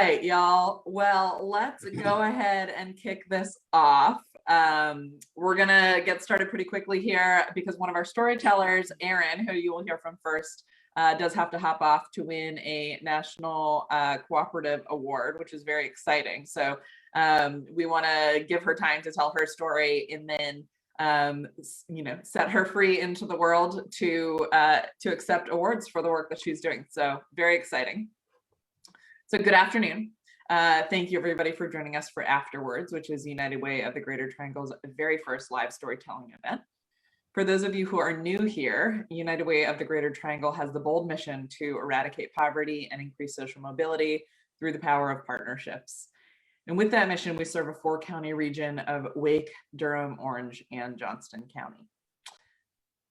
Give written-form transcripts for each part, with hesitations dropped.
right, y'all. Well, let's go ahead and kick this off. We're gonna get started pretty quickly here because one of our storytellers, Erin, who you will hear from first, does have to hop off to win a national cooperative award, which is very exciting. So we want to give her time to tell her story and then set her free into the world to accept awards for the work that she's doing. So very exciting. So good afternoon. Thank you everybody for joining us for AfterWords, which is United Way of the Greater Triangle's very first live storytelling event. For those of you who are new here, United Way of the Greater Triangle has the bold mission to eradicate poverty and increase social mobility through the power of partnerships. And with that mission, we serve a 4-county region of Wake, Durham, Orange, and Johnston County.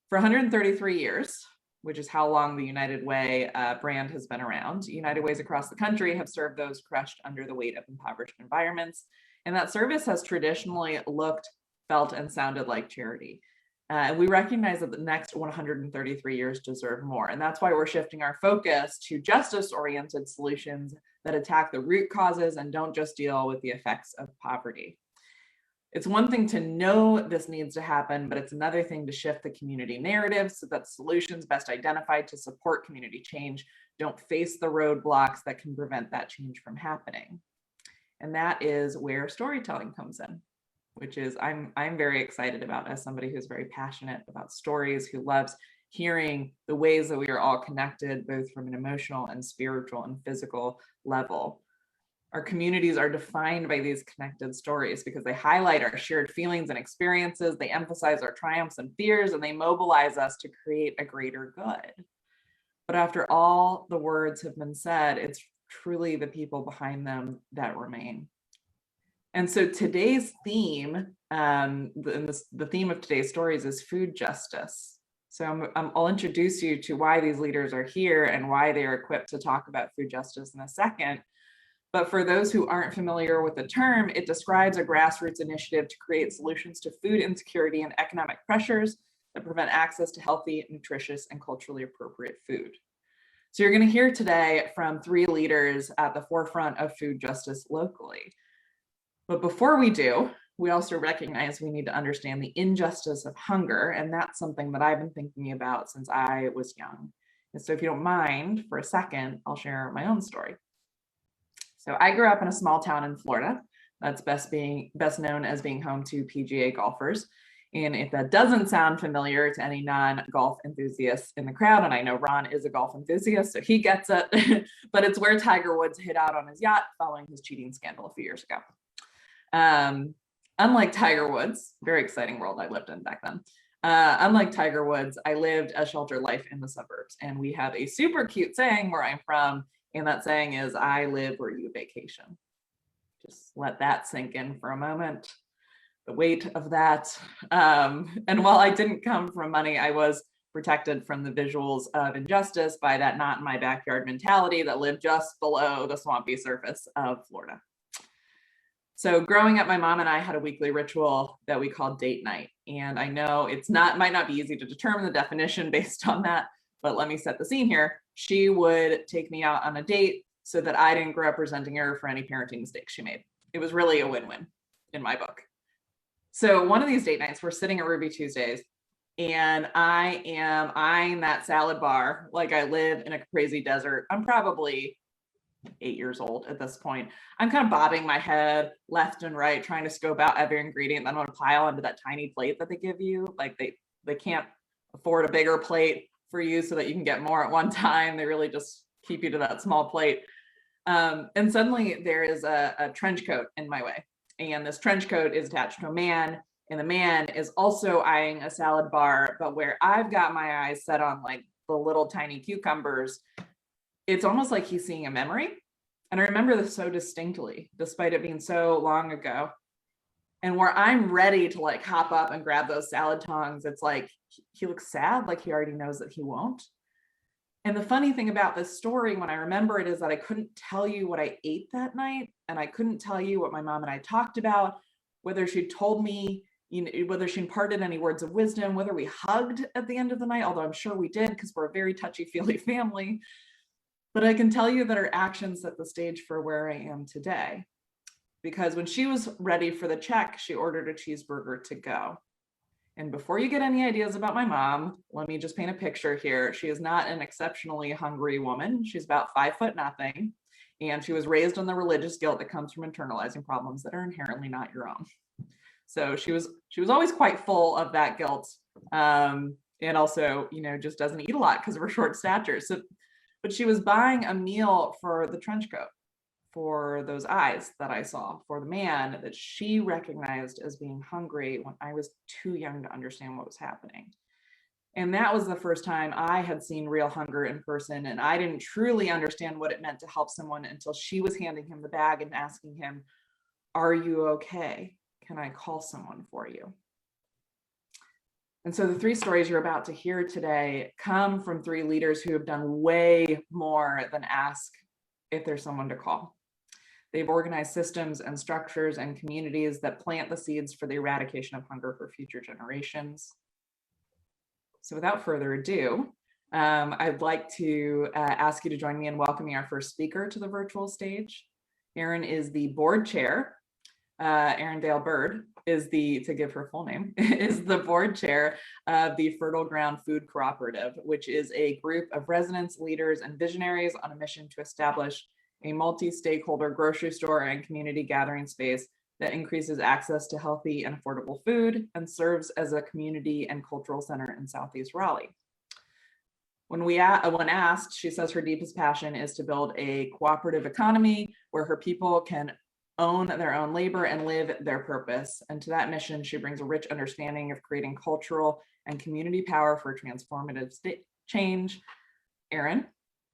For 133 years, which is how long the United Way brand has been around, United Ways across the country have served those crushed under the weight of impoverished environments. And that service has traditionally looked, felt, and sounded like charity. And we recognize that the next 133 years deserve more. And that's why we're shifting our focus to justice-oriented solutions that attack the root causes and don't just deal with the effects of poverty. It's one thing to know this needs to happen, but it's another thing to shift the community narrative so that solutions best identified to support community change don't face the roadblocks that can prevent that change from happening. And that is where storytelling comes in, which is I'm very excited about as somebody who's very passionate about stories, who loves hearing the ways that we are all connected, both from an emotional and spiritual and physical level. Our communities are defined by these connected stories because they highlight our shared feelings and experiences, they emphasize our triumphs and fears, and they mobilize us to create a greater good. But after all the words have been said, it's truly the people behind them that remain. And so today's theme, the theme of today's stories is food justice. So I'll introduce you to why these leaders are here and why they are equipped to talk about food justice in a second. But for those who aren't familiar with the term, it describes a grassroots initiative to create solutions to food insecurity and economic pressures that prevent access to healthy, nutritious, and culturally appropriate food. So you're going to hear today from 3 leaders at the forefront of food justice locally. But before we do, we also recognize we need to understand the injustice of hunger, and that's something that I've been thinking about since I was young. And so if you don't mind, for a second, I'll share my own story. So I grew up in a small town in Florida that's best known as being home to PGA golfers. And if that doesn't sound familiar to any non-golf enthusiasts in the crowd, and I know Ron is a golf enthusiast, so he gets it, but it's where Tiger Woods hid out on his yacht following his cheating scandal a few years ago. Unlike Tiger Woods, very exciting world I lived in back then. Unlike Tiger Woods, I lived a sheltered life in the suburbs, and we have a super cute saying where I'm from. And that saying is, I live where you vacation. Just let that sink in for a moment, the weight of that. And while I didn't come from money, I was protected from the visuals of injustice by that not in my backyard mentality that lived just below the swampy surface of Florida. So growing up, my mom and I had a weekly ritual that we called date night. And I know might not be easy to determine the definition based on that, but let me set the scene here. She would take me out on a date so that I didn't grow up resenting her for any parenting mistakes she made. It was really a win-win in my book. So one of these date nights, we're sitting at Ruby Tuesdays, and I am eyeing that salad bar like I live in a crazy desert. I'm probably 8 years old at this point. I'm kind of bobbing my head left and right, trying to scope out every ingredient that I'm going to pile into that tiny plate that they give you. Like they can't afford a bigger plate for you so that you can get more at one time. They really just keep you to that small plate. And suddenly there is a trench coat in my way. And this trench coat is attached to a man, and the man is also eyeing a salad bar, but where I've got my eyes set on like the little tiny cucumbers, it's almost like he's seeing a memory. And I remember this so distinctly, despite it being so long ago. And where I'm ready to like hop up and grab those salad tongs, it's like he looks sad, like he already knows that he won't. And the funny thing about this story, when I remember it, is that I couldn't tell you what I ate that night, and I couldn't tell you what my mom and I talked about, whether she told me, whether she imparted any words of wisdom, whether we hugged at the end of the night, although I'm sure we did because we're a very touchy-feely family. But I can tell you that her actions set the stage for where I am today. Because when she was ready for the check, she ordered a cheeseburger to go. And before you get any ideas about my mom, let me just paint a picture here. She is not an exceptionally hungry woman. She's about 5'0". And she was raised on the religious guilt that comes from internalizing problems that are inherently not your own. So she was always quite full of that guilt. And also, just doesn't eat a lot because of her short stature. So, but she was buying a meal for the trench coat, for those eyes that I saw, for the man that she recognized as being hungry when I was too young to understand what was happening. And that was the first time I had seen real hunger in person. And I didn't truly understand what it meant to help someone until she was handing him the bag and asking him, "Are you okay? Can I call someone for you?" And so the three stories you're about to hear today come from three leaders who have done way more than ask if there's someone to call. They've organized systems and structures and communities that plant the seeds for the eradication of hunger for future generations. So without further ado, I'd like to ask you to join me in welcoming our first speaker to the virtual stage. Erin is the board chair. Erin Dale Byrd is to give her full name, is the board chair of the Fertile Ground Food Cooperative, which is a group of residents, leaders, and visionaries on a mission to establish a multi-stakeholder grocery store and community gathering space that increases access to healthy and affordable food and serves as a community and cultural center in Southeast Raleigh. When asked, she says her deepest passion is to build a cooperative economy where her people can own their own labor and live their purpose. And to that mission, she brings a rich understanding of creating cultural and community power for transformative change. Erin,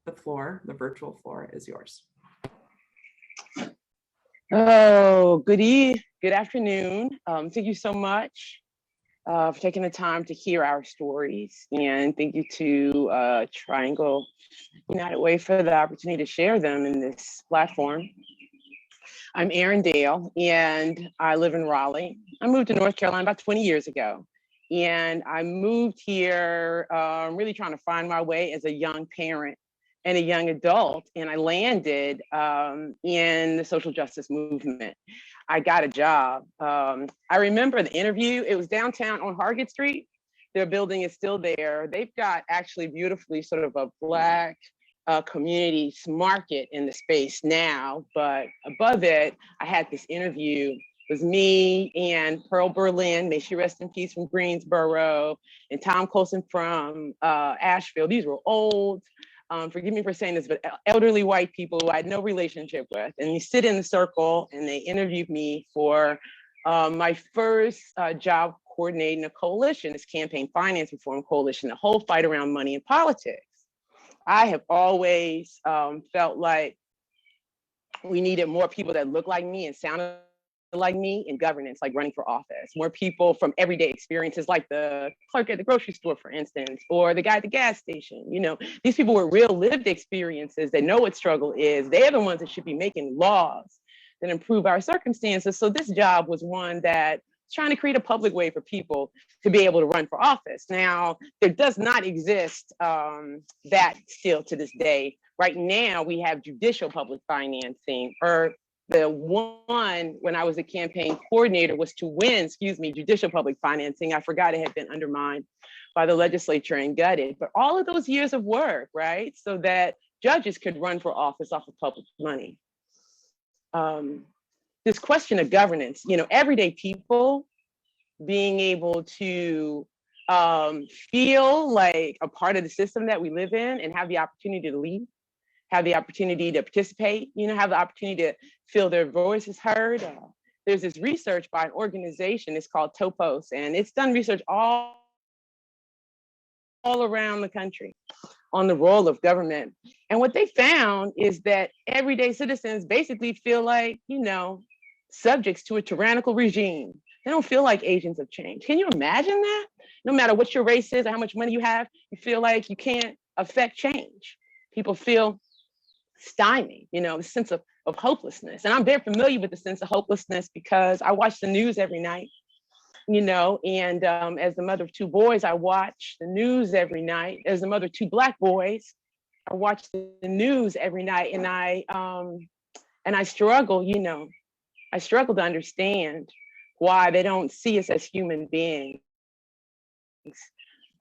the virtual floor is yours. Oh, good afternoon. Thank you so much for taking the time to hear our stories. And thank you to Triangle United Way for the opportunity to share them in this platform. I'm Erin Dale, and I live in Raleigh. I moved to North Carolina about 20 years ago. And I moved here really trying to find my way as a young parent and a young adult, and I landed in the social justice movement. I got a job. I remember the interview. It was downtown on Hargett Street. Their building is still there. They've got actually beautifully sort of a Black community market in the space now, but above it, I had this interview. It was me and Pearl Berlin, may she rest in peace, from Greensboro, and Tom Colson from Asheville. These were old, forgive me for saying this, but elderly white people who I had no relationship with. And we sit in the circle and they interviewed me for my first job coordinating a coalition, this campaign finance reform coalition, the whole fight around money and politics. I have always felt like we needed more people that looked like me and sounded like me in governance, like running for office. More people from everyday experiences, like the clerk at the grocery store, for instance, or the guy at the gas station. These people with real lived experiences that know what struggle is. They're the ones that should be making laws that improve our circumstances. So this job was one that trying to create a public way for people to be able to run for office. Now, there does not exist that still to this day. Right now, we have judicial public financing, or the one when I was a campaign coordinator was to win, judicial public financing. I forgot it had been undermined by the legislature and gutted. But all of those years of work, right? So that judges could run for office off of public money. This question of governance, everyday people being able to feel like a part of the system that we live in and have the opportunity to lead, have the opportunity to participate, have the opportunity to feel their voices heard. There's this research by an organization, it's called Topos, and it's done research all around the country on the role of government. And what they found is that everyday citizens basically feel like, subjects to a tyrannical regime. They don't feel like agents of change. Can you imagine that? No matter what your race is or how much money you have, you feel like you can't affect change. People feel stymied, a sense of hopelessness. And I'm very familiar with the sense of hopelessness because I watch the news every night, and as the mother of two boys, I watch the news every night. As the mother of two Black boys, I watch the news every night, and I struggle, I struggle to understand why they don't see us as human beings,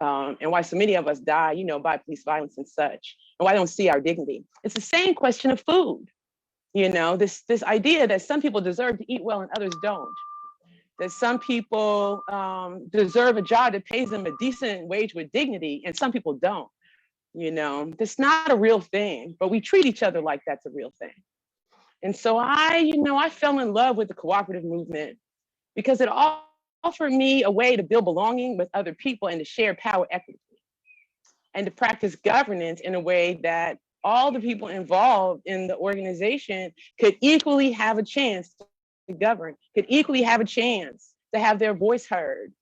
and why so many of us die, by police violence and such, and why they don't see our dignity. It's the same question of food. This idea that some people deserve to eat well and others don't. That some people deserve a job that pays them a decent wage with dignity, and some people don't. That's not a real thing, but we treat each other like that's a real thing. And so I fell in love with the cooperative movement because it offered me a way to build belonging with other people and to share power equitably and to practice governance in a way that all the people involved in the organization could equally have a chance to govern, could equally have a chance to have their voice heard,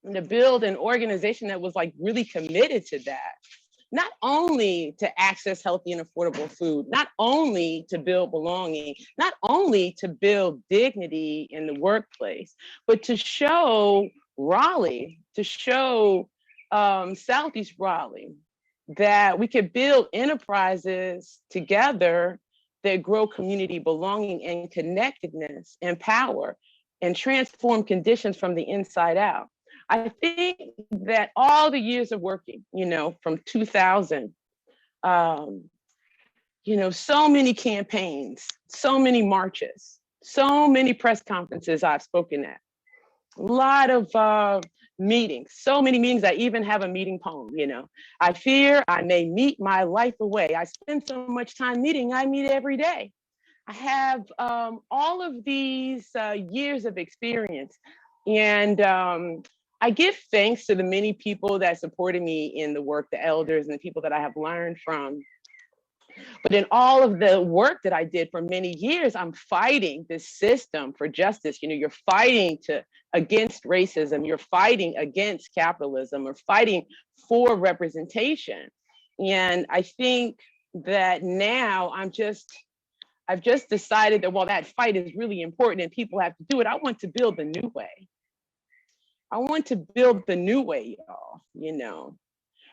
and to build an organization that was like really committed to that. Not only to access healthy and affordable food, not only to build belonging, not only to build dignity in the workplace, but to show Raleigh, to show Southeast Raleigh, that we could build enterprises together that grow community belonging and connectedness and power and transform conditions from the inside out. I think that all the years of working, from 2000, so many campaigns, so many marches, so many press conferences I've spoken at, a lot of meetings, so many meetings. I even have a meeting poem, I fear I may meet my life away. I spend so much time meeting, I meet every day. I have all of these years of experience, and I give thanks to the many people that supported me in the work, the elders and the people that I have learned from. But in all of the work that I did for many years, I'm fighting this system for justice. You're fighting against racism, you're fighting against capitalism, or fighting for representation. And I think that now I've just decided that while that fight is really important and people have to do it, I want to build the new way. I want to build the new way, y'all,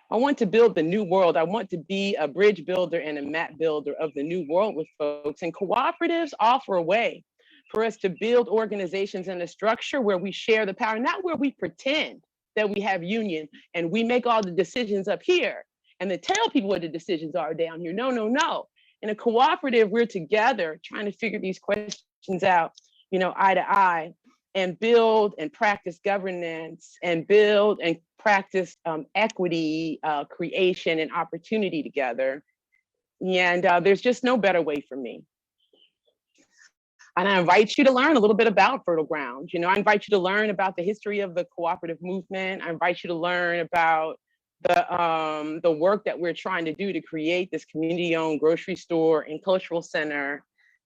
I want to build the new world. I want to be a bridge builder and a map builder of the new world with folks. And cooperatives offer a way for us to build organizations in a structure where we share the power, not where we pretend that we have union and we make all the decisions up here and then tell people what the decisions are down here. No, no, no. In a cooperative, we're together trying to figure these questions out, eye to eye, and build and practice governance and build and practice equity, creation and opportunity together. And there's just no better way for me. And I invite you to learn a little bit about Fertile Ground. I invite you to learn about the history of the cooperative movement. I invite you to learn about the work that we're trying to do to create this community-owned grocery store and cultural center.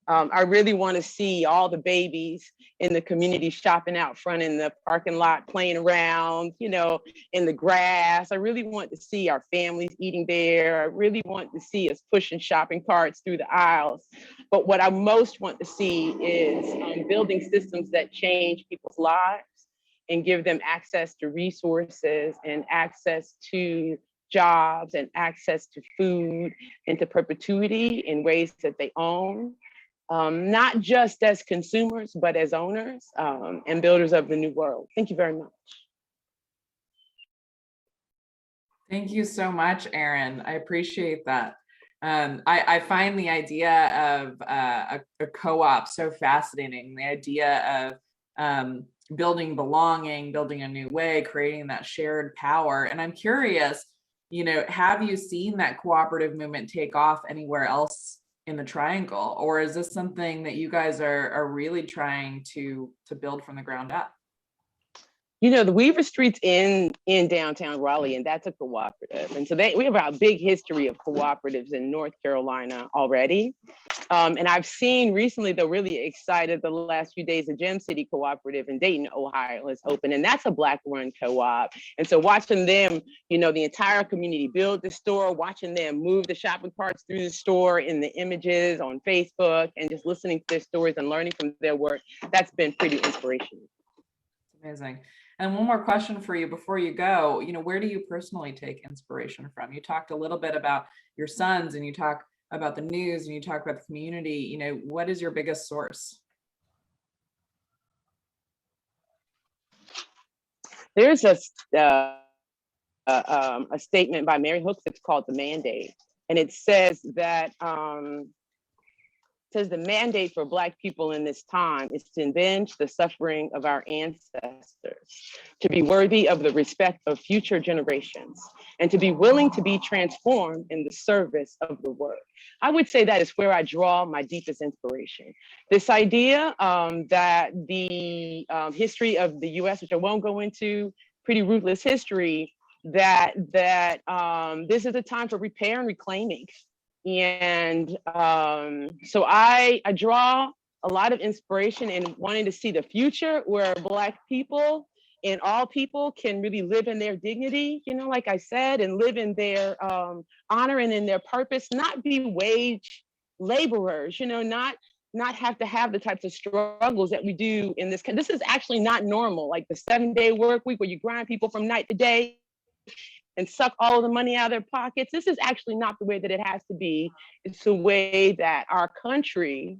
I really want to see all the babies in the community shopping out front in the parking lot, playing around, in the grass. I really want to see our families eating there. I really want to see us pushing shopping carts through the aisles. But what I most want to see is building systems that change people's lives and give them access to resources and access to jobs and access to food and to perpetuity in ways that they own. Not just as consumers, but as owners and builders of the new world. Thank you very much. Thank you so much, Erin. I appreciate that. I find the idea of a co-op so fascinating. The idea of building belonging, building a new way, creating that shared power. And I'm curious, have you seen that cooperative movement take off anywhere else in the Triangle, or is this something that you guys are really trying to build from the ground up? The Weaver Street's in downtown Raleigh, and that's a cooperative. And so we have a big history of cooperatives in North Carolina already. And I've seen recently, though, really excited the last few days, the Gem City Cooperative in Dayton, Ohio has opened, and that's a Black-run co-op. And so watching them, the entire community build the store, watching them move the shopping carts through the store in the images on Facebook, and just listening to their stories and learning from their work, that's been pretty inspirational. Amazing. And one more question for you before you go, where do you personally take inspiration from? You talked a little bit about your sons, and you talk about the news, and you talk about the community. What is your biggest source? There's a statement by Mary Hooks. It's called The Mandate. And it says that the mandate for Black people in this time is to avenge the suffering of our ancestors, to be worthy of the respect of future generations, and to be willing to be transformed in the service of the word. I would say that is where I draw my deepest inspiration. This idea that the history of the US, which I won't go into, pretty ruthless history, that this is a time for repair and reclaiming. And so I draw a lot of inspiration in wanting to see the future where Black people and all people can really live in their dignity, like I said, and live in their honor and in their purpose, not be wage laborers, not have to have the types of struggles that we do in this. This is actually not normal, like the 7-day work week where you grind people from night to day and suck all of the money out of their pockets. This is actually not the way that it has to be. It's the way that our country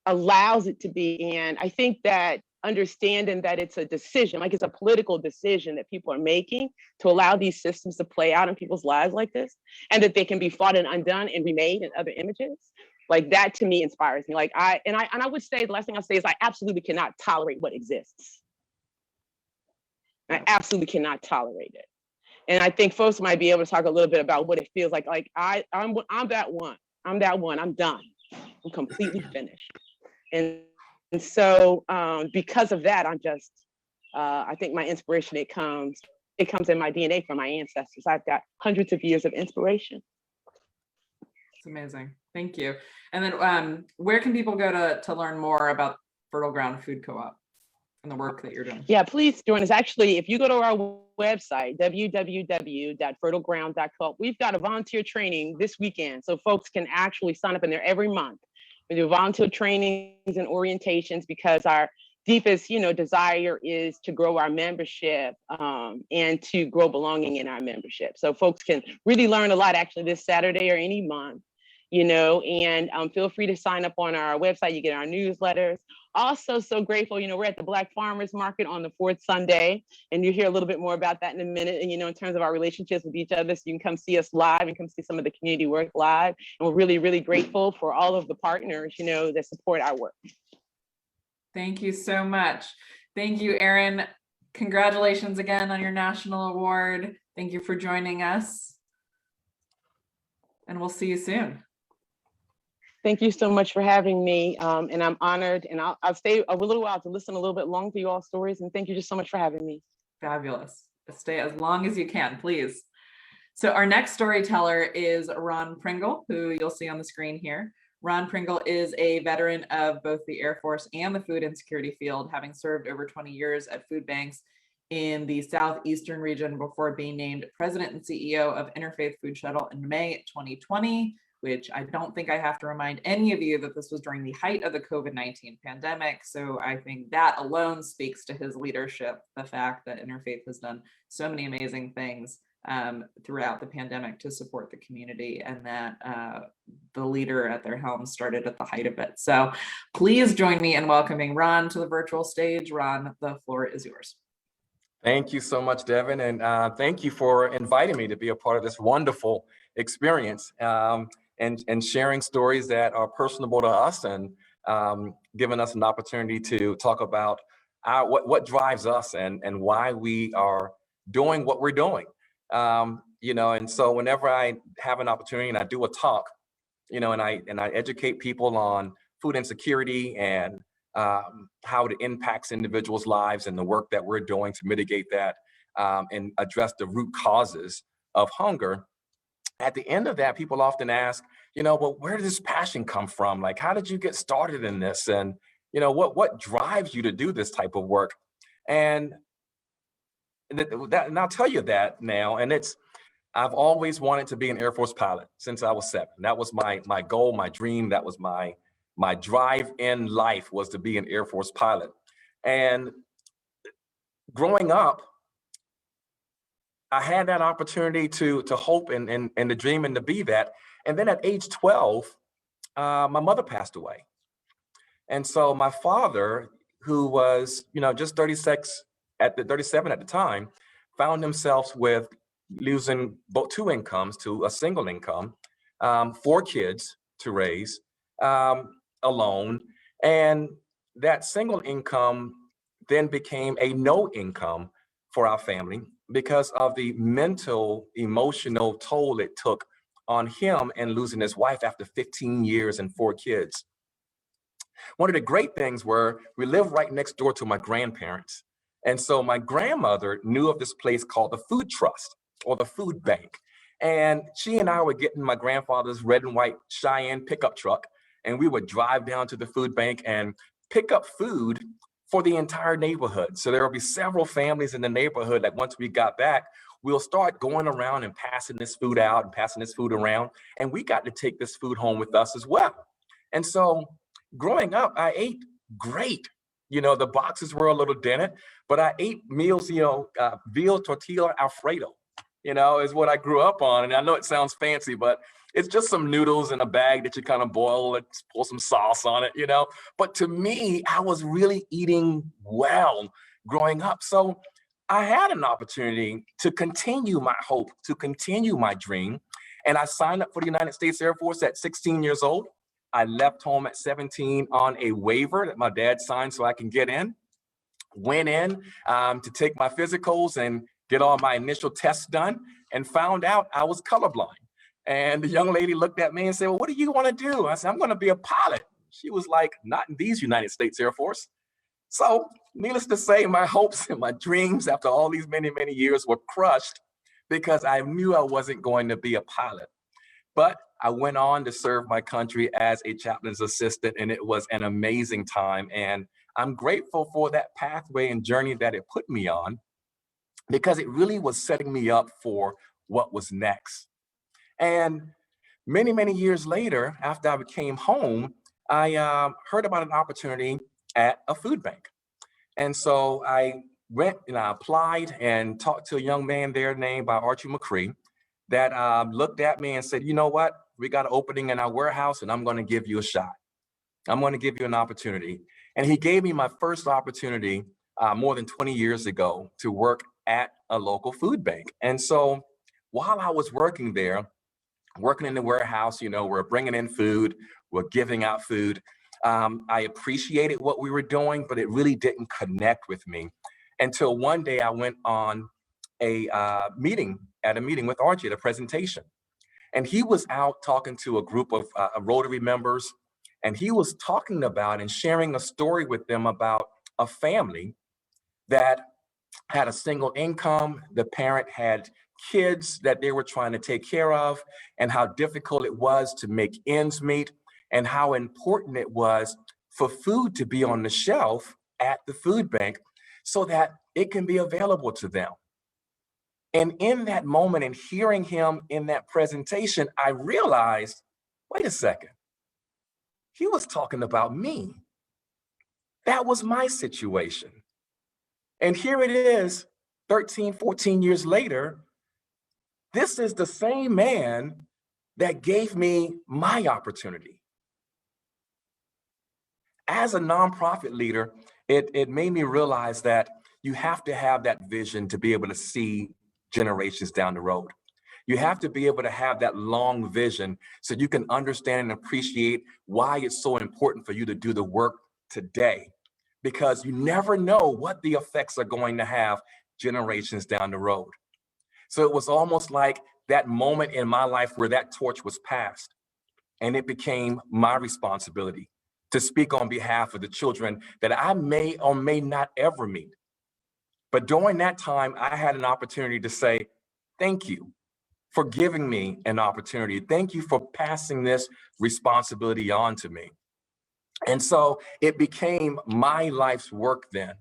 allows it to be. And I think that understanding that it's a decision, like it's a political decision that people are making to allow these systems to play out in people's lives like this, and that they can be fought and undone and remade in other images. Like that to me inspires me. Like I would say, the last thing I'll say is I absolutely cannot tolerate what exists. I absolutely cannot tolerate it. And I think folks might be able to talk a little bit about what it feels like. Like I'm that one. I'm that one. I'm done. I'm completely finished. And so because of that, I'm just, I think my inspiration, it comes in my DNA from my ancestors. I've got hundreds of years of inspiration. It's amazing. Thank you. And then where can people go to learn more about Fertile Ground Food Co-op and the work that you're doing? Yeah, please join us. Actually, if you go to our website, www.fertileground.coop, we've got a volunteer training this weekend. So folks can actually sign up in there every month. We do volunteer trainings and orientations because our deepest, desire is to grow our membership and to grow belonging in our membership. So folks can really learn a lot actually this Saturday or any month, and feel free to sign up on our website. You get our newsletters. Also, so grateful, we're at the Black Farmers Market on the 4th Sunday, and you'll hear a little bit more about that in a minute. And, in terms of our relationships with each other, so you can come see us live and come see some of the community work live. And we're really, really grateful for all of the partners, that support our work. Thank you so much. Thank you, Erin. Congratulations again on your national award. Thank you for joining us. And we'll see you soon. Thank you so much for having me. And I'm honored, and I'll stay a little while to listen a little bit long to you all stories. And thank you just so much for having me. Fabulous. Stay as long as you can, please. So our next storyteller is Ron Pringle, who you'll see on the screen here. Ron Pringle is a veteran of both the Air Force and the food insecurity field, having served over 20 years at food banks in the Southeastern region before being named president and CEO of Interfaith Food Shuttle in May 2020, which I don't think I have to remind any of you that this was during the height of the COVID-19 pandemic. So I think that alone speaks to his leadership, the fact that Interfaith has done so many amazing things throughout the pandemic to support the community, and that the leader at their helm started at the height of it. So please join me in welcoming Ron to the virtual stage. Ron, the floor is yours. Thank you so much, Devin, and thank you for inviting me to be a part of this wonderful experience and sharing stories that are personable to us, and giving us an opportunity to talk about what drives us and why we are doing what we're doing. And so whenever I have an opportunity and I do a talk, and I educate people on food insecurity and how it impacts individuals' lives and the work that we're doing to mitigate that and address the root causes of hunger. At the end of that, people often ask, well, where did this passion come from? Like, how did you get started in this? And, what drives you to do this type of work? And I'll tell you that now. And I've always wanted to be an Air Force pilot since I was 7. That was my goal, my dream. That was my drive in life, was to be an Air Force pilot. And growing up, I had that opportunity to hope and to dream and to be that. And then at age 12, my mother passed away. And so my father, who was, just 37 at the time, found himself with losing both two incomes to a single income, 4 kids to raise, alone. And that single income then became a no income for our family because of the mental, emotional toll it took on him and losing his wife after 15 years and 4 kids. One of the great things were we lived right next door to my grandparents. And so my grandmother knew of this place called the Food Trust or the Food Bank. And she and I were getting my grandfather's red and white Cheyenne pickup truck, and we would drive down to the food bank and pick up food for the entire neighborhood. So there will be several families in the neighborhood that once we got back, we'll start going around and passing this food out and passing this food around. And we got to take this food home with us as well. And so growing up, I ate great. The boxes were a little dented, but I ate meals, veal tortilla Alfredo, is what I grew up on. And I know it sounds fancy, but it's just some noodles in a bag that you kind of boil and pour some sauce on it, But to me, I was really eating well growing up. So I had an opportunity to continue my hope, to continue my dream. And I signed up for the United States Air Force at 16 years old. I left home at 17 on a waiver that my dad signed so I can get in. Went in to take my physicals and get all my initial tests done, and found out I was colorblind. And the young lady looked at me and said, "Well, what do you want to do?" I said, "I'm going to be a pilot." She was like, "Not in these United States Air Force." So needless to say, my hopes and my dreams after all these many, many years were crushed because I knew I wasn't going to be a pilot. But I went on to serve my country as a chaplain's assistant, and it was an amazing time. And I'm grateful for that pathway and journey that it put me on, because it really was setting me up for what was next. And many, many years later, after I came home, I heard about an opportunity at a food bank. And so I went and I applied and talked to a young man there named by Archie McCree that looked at me and said, "You know what? We got an opening in our warehouse and I'm going to give you a shot. I'm going to give you an opportunity." And he gave me my first opportunity more than 20 years ago to work at a local food bank. And so while I was working there, working in the warehouse, we're bringing in food, we're giving out food. I appreciated what we were doing, but it really didn't connect with me until one day I went on a meeting with Archie at a presentation. And he was out talking to a group of Rotary members, and he was talking about and sharing a story with them about a family that had a single income. The parent had kids that they were trying to take care of, and how difficult it was to make ends meet, and how important it was for food to be on the shelf at the food bank so that it can be available to them. And in that moment and hearing him in that presentation, I realized, wait a second, he was talking about me. That was my situation. And here it is, 13, 14 years later, this is the same man that gave me my opportunity. As a nonprofit leader, it made me realize that you have to have that vision to be able to see generations down the road. You have to be able to have that long vision so you can understand and appreciate why it's so important for you to do the work today, because you never know what the effects are going to have generations down the road. So it was almost like that moment in my life where that torch was passed, and it became my responsibility to speak on behalf of the children that I may or may not ever meet. But during that time, I had an opportunity to say, thank you for giving me an opportunity. Thank you for passing this responsibility on to me. And so it became my life's work then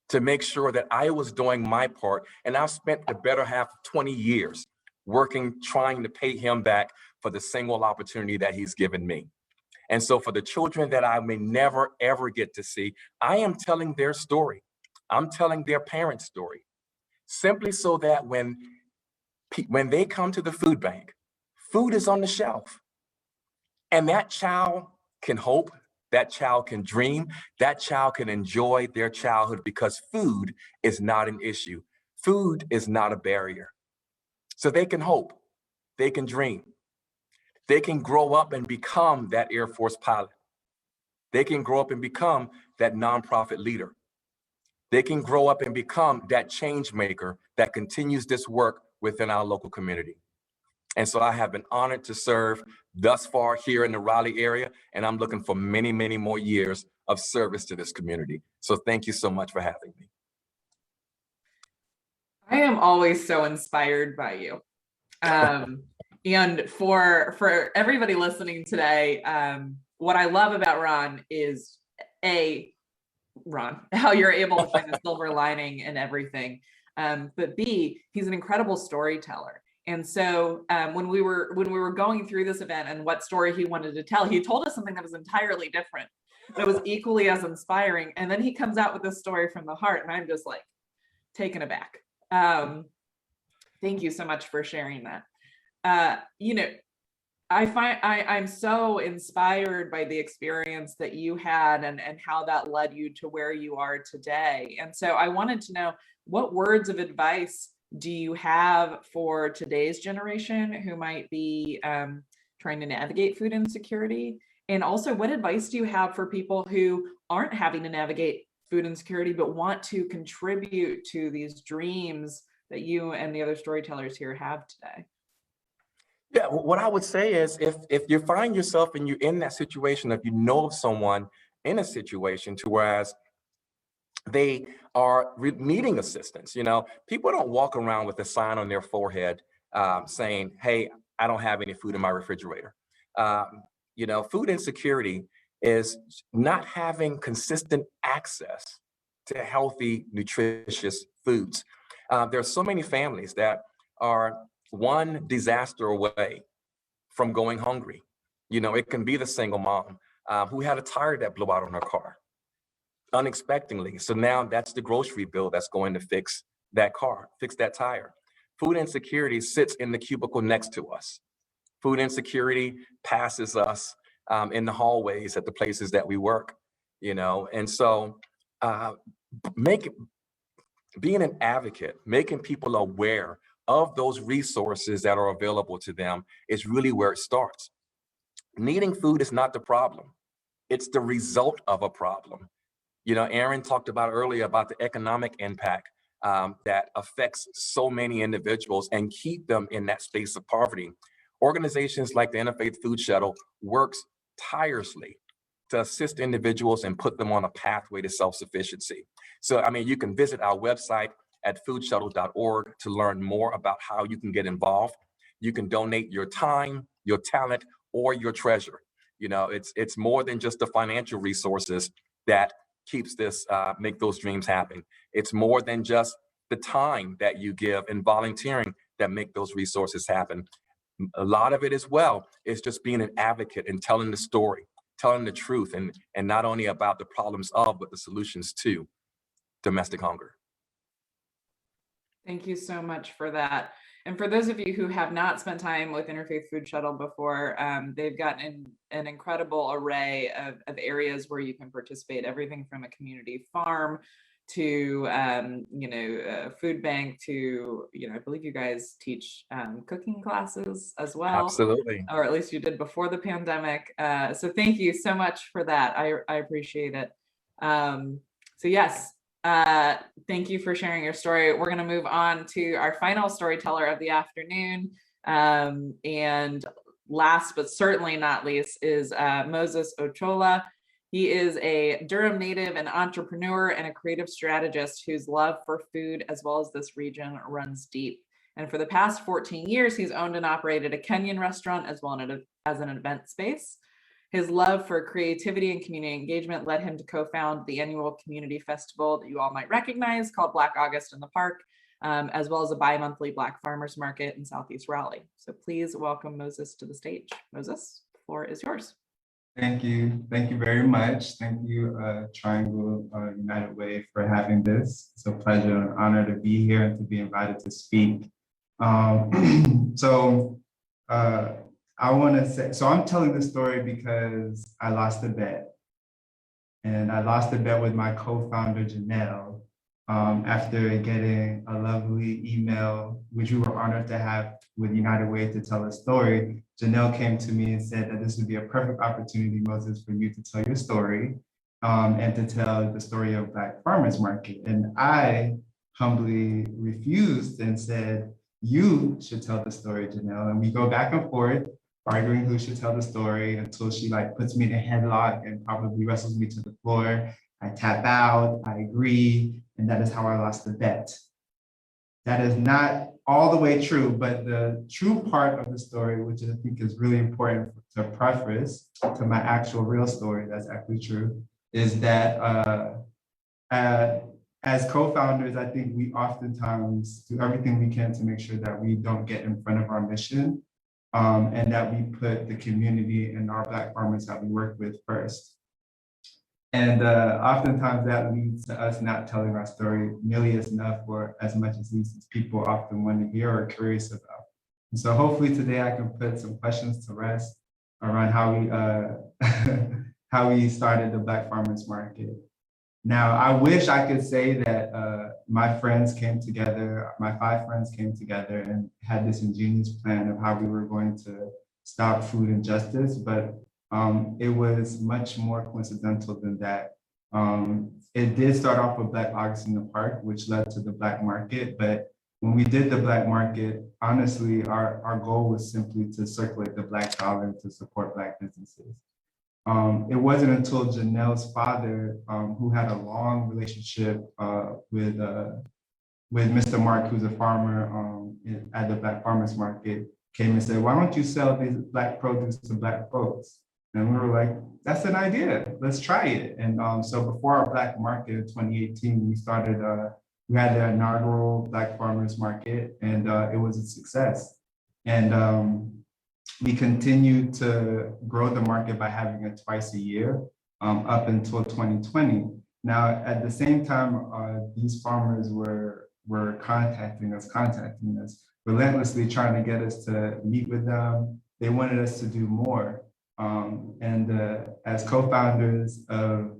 to make sure that I was doing my part. And I've spent the better half of 20 years working, trying to pay him back for the single opportunity that he's given me. And so for the children that I may never, ever get to see, I am telling their story. I'm telling their parents' story, simply so that when they come to the food bank, food is on the shelf. And that child can hope, that child can dream, that child can enjoy their childhood because food is not an issue. Food is not a barrier. So they can hope, they can dream, they can grow up and become that Air Force pilot. They can grow up and become that nonprofit leader. They can grow up and become that change maker that continues this work within our local community. And so I have been honored to serve thus far here in the Raleigh area, and I'm looking for many, many more years of service to this community. So thank you so much for having me. I am always so inspired by you. And for everybody listening today, what I love about Ron is Ron, how you're able to find the silver lining in everything. But B, he's an incredible storyteller. And so when we were going through this event and what story he wanted to tell, he told us something that was entirely different, that was equally as inspiring. And then he comes out with this story from the heart, and I'm just like taken aback. Thank you so much for sharing that. You know, I'm so inspired by the experience that you had and how that led you to where you are today. And so I wanted to know, what words of advice do you have for today's generation who might be trying to navigate food insecurity? And also, what advice do you have for people who aren't having to navigate food insecurity but want to contribute to these dreams that you and the other storytellers here have today? Yeah, what I would say is if you find yourself and you're in that situation, if you know of someone in a situation to whereas they are needing assistance, you know, people don't walk around with a sign on their forehead saying, hey, I don't have any food in my refrigerator. You know, food insecurity is not having consistent access to healthy, nutritious foods. There are so many families that are one disaster away from going hungry. You know, it can be the single mom who had a tire that blew out on her car unexpectedly. So now that's the grocery bill that's going to fix that car, fix that tire. Food insecurity sits in the cubicle next to us. Food insecurity passes us in the hallways at the places that we work, you know, and so being an advocate, making people aware of those resources that are available to them is really where it starts. Needing food is not the problem. It's the result of a problem. You know, Erin talked about earlier about the economic impact that affects so many individuals and keep them in that space of poverty. Organizations like the Interfaith Food Shuttle works tirelessly to assist individuals and put them on a pathway to self-sufficiency. So, I mean, you can visit our website at foodshuttle.org to learn more about how you can get involved. You can donate your time, your talent, or your treasure. You know, it's more than just the financial resources that keeps this, make those dreams happen. It's more than just the time that you give and volunteering that make those resources happen. A lot of it as well is just being an advocate and telling the story, telling the truth, and not only about the problems of, but the solutions to domestic hunger. Thank you so much for that. And for those of you who have not spent time with Interfaith Food Shuttle before, they've got an incredible array of areas where you can participate, everything from a community farm to, you know, food bank to, you know, I believe you guys teach cooking classes as well. Absolutely. Or at least you did before the pandemic. So thank you so much for that. I appreciate it. So yes, thank you for sharing your story. We're going to move on to our final storyteller of the afternoon. And last but certainly not least is Moses Ochola. He is a Durham native, an entrepreneur, and a creative strategist whose love for food as well as this region runs deep. And for the past 14 years, he's owned and operated a Kenyan restaurant as well as an event space. His love for creativity and community engagement led him to co-found the annual community festival that you all might recognize called Black August in the Park, as well as a bi-monthly Black Farmers Market in Southeast Raleigh. So please welcome Moses to the stage. Moses, the floor is yours. Thank you. Thank you very much. Thank you, Triangle United Way, for having this. It's a pleasure and honor to be here and to be invited to speak. So I want to say, so I'm telling this story because I lost a bet. And I lost a bet with my co-founder, Janelle, after getting a lovely email, which we were honored to have with United Way to tell a story. Janelle came to me and said that this would be a perfect opportunity, Moses, for you to tell your story and to tell the story of Black Farmers Market. And I humbly refused and said, you should tell the story, Janelle. And we go back and forth, arguing who should tell the story until she puts me in a headlock and probably wrestles me to the floor. I tap out, I agree, and that is how I lost the bet. That is not all the way true, but the true part of the story, which I think is really important to preface to my actual real story that's actually true, is that as co-founders, I think we oftentimes do everything we can to make sure that we don't get in front of our mission and that we put the community and our Black farmers that we work with first. And oftentimes that leads to us not telling our story nearly as enough or as much as people often want to hear or curious about. And so hopefully today I can put some questions to rest around how we started the Black Farmers Market. Now, I wish I could say that my friends came together, my 5 friends came together and had this ingenious plan of how we were going to stop food injustice, but it was much more coincidental than that. It did start off with Black August in the Park, which led to the Black Market. But when we did the Black Market, honestly, our goal was simply to circulate the Black dollar to support Black businesses. It wasn't until Janelle's father, who had a long relationship with Mr. Mark, who's a farmer at the Black Farmers Market, came and said, why don't you sell these Black produce to Black folks? And we were like, that's an idea, let's try it. And so before our Black Market in 2018, we had the inaugural Black Farmers Market, and it was a success. And we continued to grow the market by having it twice a year up until 2020. Now, at the same time, these farmers were contacting us, relentlessly trying to get us to meet with them. They wanted us to do more. As co-founders of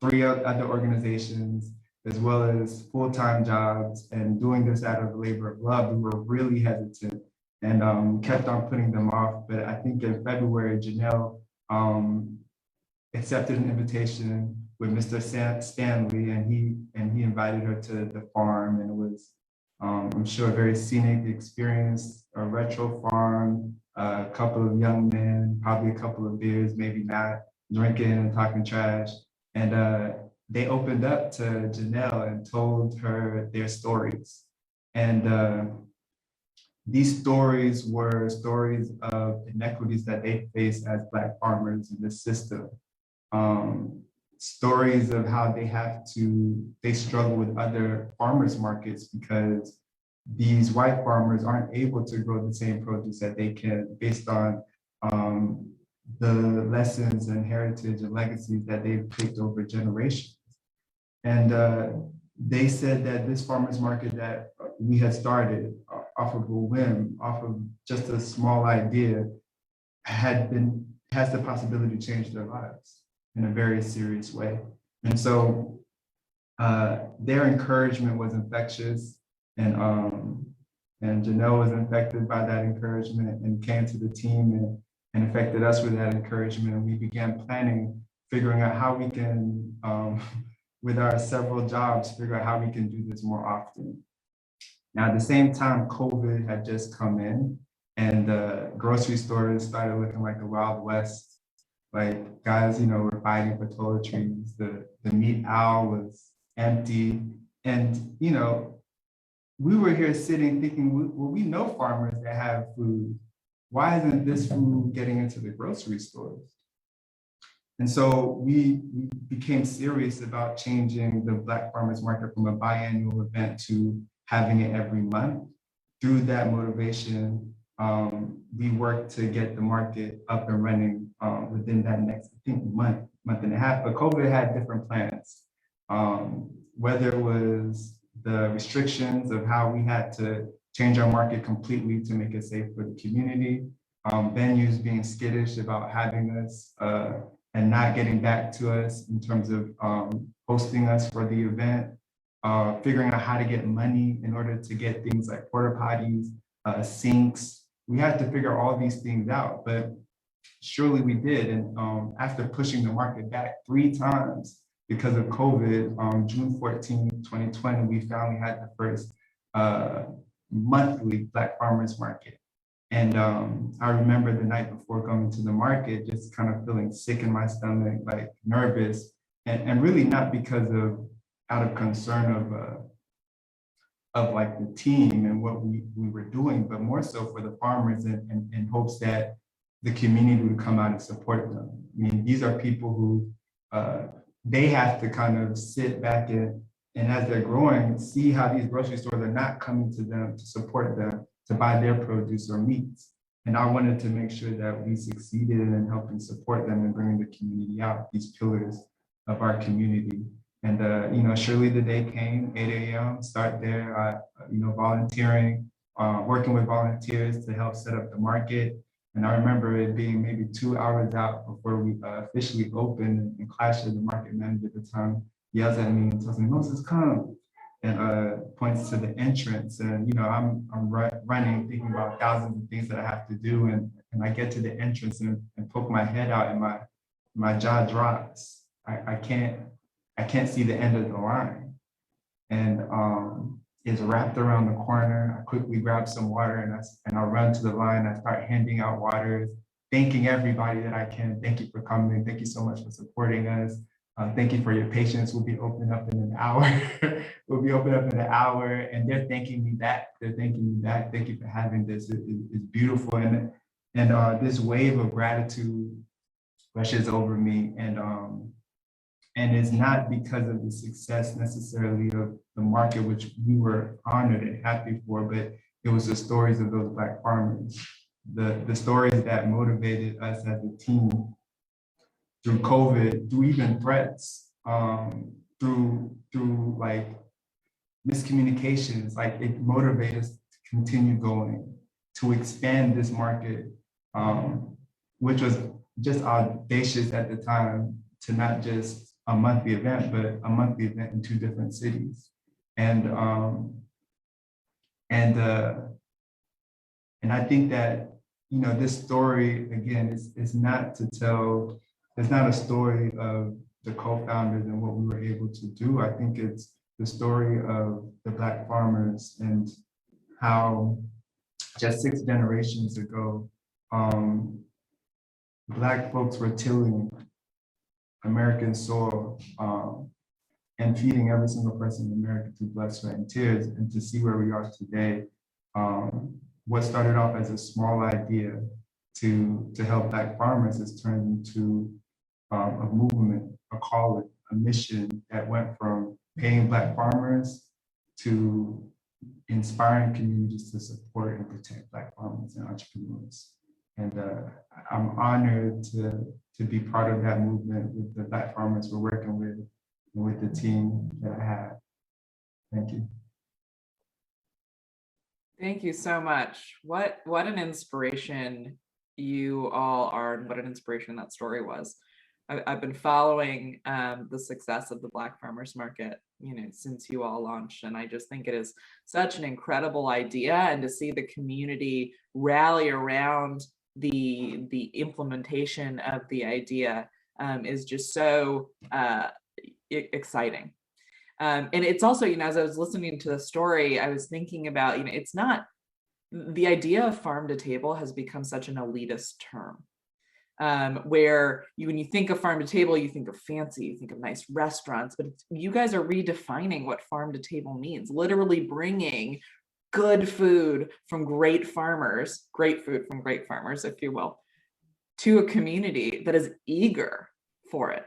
3 other organizations, as well as full-time jobs, and doing this out of labor of love, we were really hesitant and kept on putting them off. But I think in February, Janelle accepted an invitation with Mr. Stanley, and he invited her to the farm, and it was, I'm sure, a very scenic experience, a retro farm, a couple of young men, probably a couple of beers, maybe not, drinking and talking trash. And they opened up to Janelle and told her their stories. And these stories were stories of inequities that they face as Black farmers in the system. Stories of how they struggle with other farmers markets because these white farmers aren't able to grow the same produce that they can based on the lessons and heritage and legacies that they've picked over generations. And they said that this farmers market that we had started off of a whim, off of just a small idea, has the possibility to change their lives in a very serious way. And so their encouragement was infectious, and Janelle was infected by that encouragement and came to the team and affected us with that encouragement. And we began planning, figuring out how we can, with our several jobs, figure out how we can do this more often. Now, at the same time, COVID had just come in, and grocery stores started looking like the Wild West. Like, guys, were fighting for toiletries. The meat aisle was empty. And, we were here sitting thinking, well, we know farmers that have food. Why isn't this food getting into the grocery stores? And so we became serious about changing the Black Farmers Market from a biannual event to having it every month. Through that motivation, we worked to get the market up and running within that next, I think, month and a half. But COVID had different plans. Whether it was the restrictions of how we had to change our market completely to make it safe for the community, venues being skittish about having us and not getting back to us in terms of hosting us for the event, figuring out how to get money in order to get things like porta potties, sinks. We had to figure all these things out, but surely we did. And after pushing the market back 3 times because of COVID, on June 14, 2020, we finally had the first monthly Black Farmers Market. And I remember the night before going to the market, just kind of feeling sick in my stomach, like nervous, and really not because of out of concern of like the team and what we were doing, but more so for the farmers and in hopes that the community would come out and support them. I mean, these are people who they have to kind of sit back and as they're growing, see how these grocery stores are not coming to them to support them, to buy their produce or meats. And I wanted to make sure that we succeeded in helping support them and bringing the community out, these pillars of our community. And you know, surely the day came, 8 a.m., start there, you know, volunteering, working with volunteers to help set up the market. And I remember it being maybe 2 hours out before we officially opened, and Clash, the market manager at the time, yells at me and tells me, "Moses, come," and points to the entrance. And you know, I'm running, thinking about thousands of things that I have to do, and I get to the entrance and poke my head out, and my jaw drops. I can't see the end of the line, and it's wrapped around the corner. I quickly grab some water and I run to the line. I start handing out waters, thanking everybody that I can. Thank you for coming. Thank you so much for supporting us. Thank you for your patience. We'll be open up in an hour. We'll be open up in an hour, and they're thanking me back. They're thanking me back. Thank you for having this. It's beautiful, and this wave of gratitude rushes over me, and it's not because of the success necessarily of the market, which we were honored and happy for, but it was the stories of those Black farmers, the stories that motivated us as a team through COVID, through even threats, through like miscommunications. Like, it motivated us to continue going, to expand this market, which was just audacious at the time, to not just a monthly event, but a monthly event in 2 different cities. And I think that, you know, this story, again, is not to tell, it's not a story of the co-founders and what we were able to do. I think it's the story of the Black farmers and how just 6 generations ago, Black folks were tilling American soil and feeding every single person in America through blood, sweat, and tears. And to see where we are today, what started off as a small idea to help Black farmers has turned into a movement, a calling, a mission that went from paying Black farmers to inspiring communities to support and protect Black farmers and entrepreneurs. And I'm honored to be part of that movement with the Black farmers we're working with and with the team that I have. Thank you. Thank you so much. What an inspiration you all are, and what an inspiration that story was. I've been following the success of the Black Farmers Market, you know, since you all launched, and I just think it is such an incredible idea, and to see the community rally around the implementation of the idea is just so exciting. And it's also, you know, as I was listening to the story, I was thinking about, you know, it's not, the idea of farm to table has become such an elitist term, where when you think of farm to table, you think of fancy, you think of nice restaurants, but you guys are redefining what farm to table means, literally bringing good food from great farmers, great food from great farmers, if you will, to a community that is eager for it.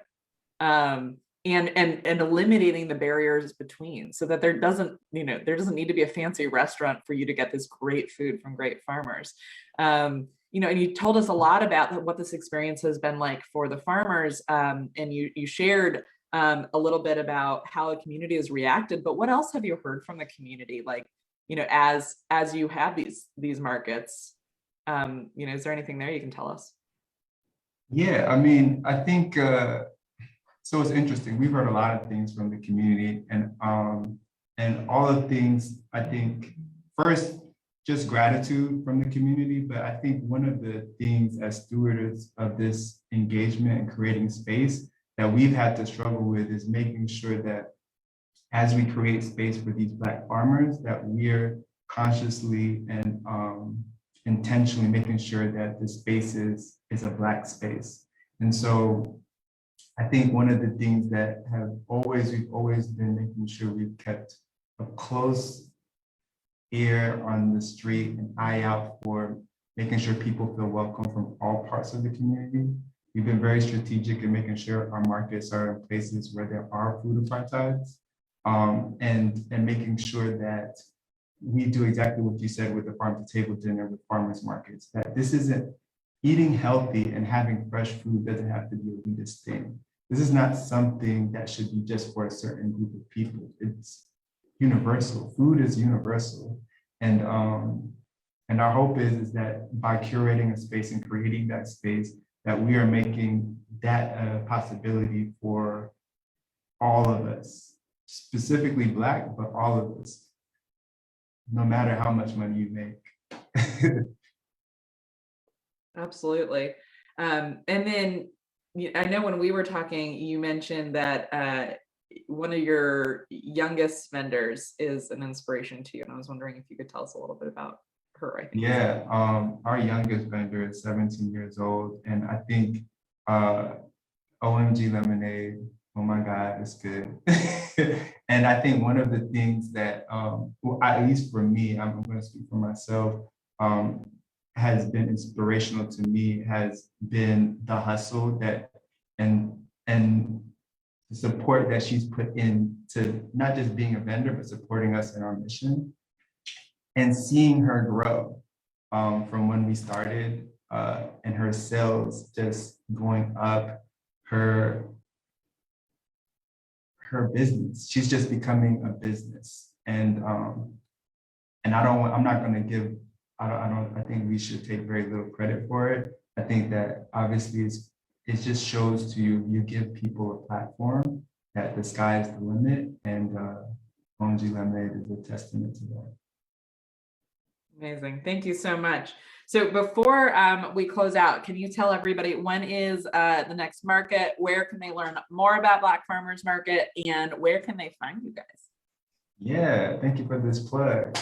and eliminating the barriers between, so that there doesn't need to be a fancy restaurant for you to get this great food from great farmers. And you told us a lot about what this experience has been like for the farmers, and you shared a little bit about how the community has reacted, but what else have you heard from the community, like, as you have these markets? Is there anything there you can tell us? Yeah, I mean, I think, so it's interesting. We've heard a lot of things from the community, and all of things, I think, first, just gratitude from the community. But I think one of the things as stewards of this engagement and creating space that we've had to struggle with is making sure that as we create space for these Black farmers, that we're consciously and intentionally making sure that the space is a Black space. And so I think one of the things that we've always been making sure we've kept a close ear on the street and eye out for making sure people feel welcome from all parts of the community. We've been very strategic in making sure our markets are in places where there are food apartheids, and making sure that we do exactly what you said with the farm to table dinner with farmers markets, that this isn't eating healthy and having fresh food doesn't have to be a elitist thing. This is not something that should be just for a certain group of people. It's universal. Food is universal. And our hope is that by curating a space and creating that space, that we are making that a possibility for all of us, specifically Black, but all of us, no matter how much money you make. Absolutely. And then I know when we were talking, you mentioned that one of your youngest vendors is an inspiration to you. And I was wondering if you could tell us a little bit about her, I think. Yeah, our youngest vendor is 17 years old. And I think OMG Lemonade, oh my God, it's good. And I think one of the things that, well, at least for me, I'm going to speak for myself, has been inspirational to me has been the hustle that and the support that she's put into not just being a vendor, but supporting us in our mission, and seeing her grow from when we started, and her sales just going up, her business. She's just becoming a business, and I'm not going to give. I think we should take very little credit for it. I think that obviously it just shows to you give people a platform that the sky is the limit, and OMG Lemonade is a testament to that. Amazing. Thank you so much. So before we close out, can you tell everybody when is the next market? Where can they learn more about Black Farmers Market, and where can they find you guys? Yeah, thank you for this plug.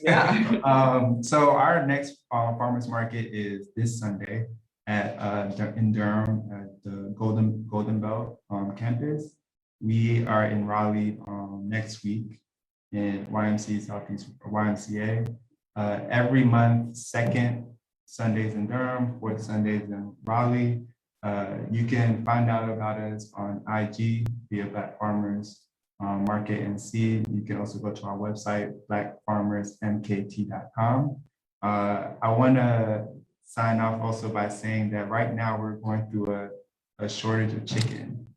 Yeah. So our next farmers market is this Sunday in Durham at the Golden Belt campus. We are in Raleigh next week in YMCA. Every month, second Sundays in Durham, fourth Sundays in Raleigh. You can find out about us on IG via Black Farmers Market NC. You can also go to our website, blackfarmersmkt.com. I want to sign off also by saying that right now we're going through a shortage of chicken.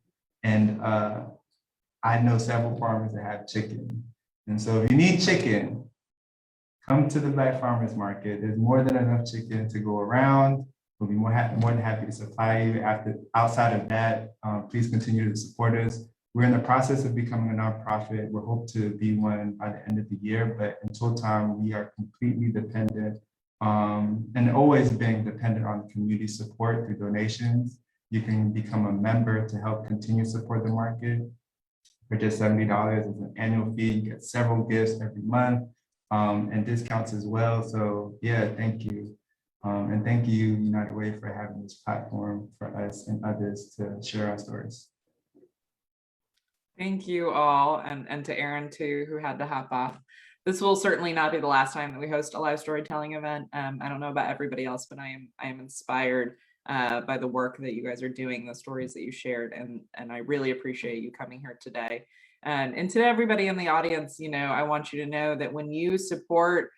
And I know several farmers that have chicken. And so if you need chicken, come to the Black Farmers Market. There's more than enough chicken to go around. We'll be more than happy to supply you. Outside of that, please continue to support us. We're in the process of becoming a nonprofit. We hope to be one by the end of the year, but until time, we are completely dependent and always being dependent on community support through donations. You can become a member to help continue to support the market for just $70 as an annual fee. You get several gifts every month and discounts as well. So yeah, thank you. And thank you, United Way, for having this platform for us and others to share our stories. Thank you all, and to Erin too, who had to hop off. This will certainly not be the last time that we host a live storytelling event. I don't know about everybody else, but I am inspired by the work that you guys are doing, the stories that you shared, and I really appreciate you coming here today. And to everybody in the audience, I want you to know that when you support,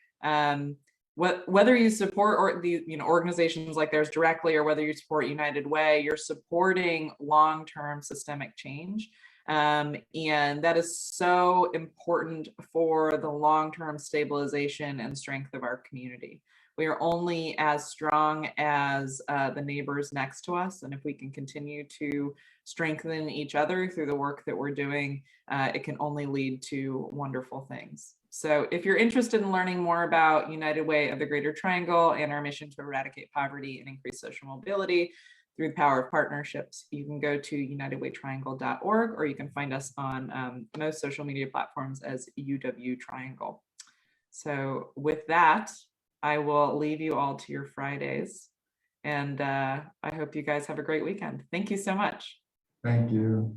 whether you support or the organizations like theirs directly, or whether you support United Way, you're supporting long-term systemic change. And that is so important for the long-term stabilization and strength of our community. We are only as strong as the neighbors next to us. And if we can continue to strengthen each other through the work that we're doing, it can only lead to wonderful things. So if you're interested in learning more about United Way of the Greater Triangle and our mission to eradicate poverty and increase social mobility through the power of partnerships, you can go to unitedwaytriangle.org, or you can find us on most social media platforms as UW Triangle. So with that, I will leave you all to your Fridays, and I hope you guys have a great weekend. Thank you so much. Thank you.